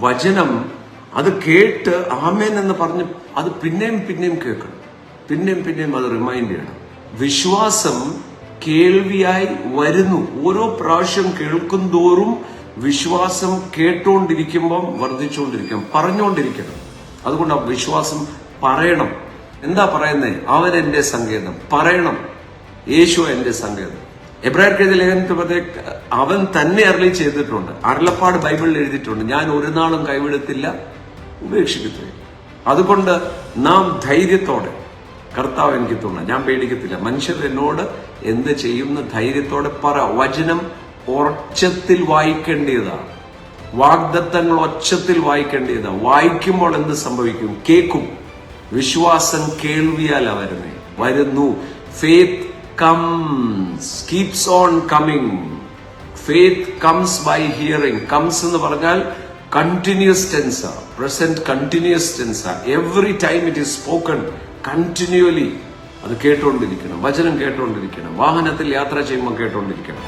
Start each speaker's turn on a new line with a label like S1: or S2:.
S1: വചനം അത് കേട്ട് ആമേൻ എന്ന് പറഞ്ഞ് അത് പിന്നെയും പിന്നെയും കേൾക്കണം, പിന്നെയും അത് റിമൈൻഡ് ചെയ്യണം. വിശ്വാസം കേൾവിയായി വരുന്നു. ഓരോ പ്രാവശ്യം കേൾക്കും തോറും വിശ്വാസം കേട്ടുകൊണ്ടിരിക്കുമ്പം വർദ്ധിച്ചുകൊണ്ടിരിക്കണം, പറഞ്ഞുകൊണ്ടിരിക്കണം. അതുകൊണ്ട് ആ വിശ്വാസം പറയണം. എന്താ പറയുന്നേ? അവൻ എന്റെ സങ്കേതം. പറയണം, യേശു എന്റെ സങ്കേതം. എബ്രായർക്കെഴുതിയ ലേഖനത്തിൽ അവൻ തന്നെ അരുളി ചെയ്തിട്ടുണ്ട്. അരുളപ്പാട് ബൈബിളിൽ എഴുതിയിട്ടുണ്ട്, ഞാൻ ഒരു നാളും കൈവിടത്തില്ല, ഉപേക്ഷിക്കത്തില്ല. അതുകൊണ്ട് നാം ധൈര്യത്തോടെ, കർത്താവ് എനിക്ക് തുണ, ഞാൻ പേടിക്കത്തില്ല, മനുഷ്യർ എന്നോട് എന്ത് ചെയ്യുന്ന ധൈര്യത്തോടെ പറ. വചനം ഒച്ചത്തിൽ വായിക്കേണ്ടതാണ്, വാഗ്ദത്തങ്ങൾ ഒച്ചത്തിൽ വായിക്കേണ്ടതാണ്. വായിക്കുമ്പോൾ എന്ത് സംഭവിക്കും? കേൾക്കും. വിശ്വാസം കേൾവിയാല വരുന്നു. Faith comes, keeps on coming. Faith comes by hearing. Comes എന്ന് പറഞ്ഞാൽ continuous tense, present continuous tense. Every time it is spoken, continually അത് കേട്ടുകൊണ്ടിരിക്കണം. വചനം കേട്ടുകൊണ്ടിരിക്കണം. വാഹനത്തിൽ യാത്ര ചെയ്യുമ്പോൾ കേട്ടുകൊണ്ടിരിക്കണം.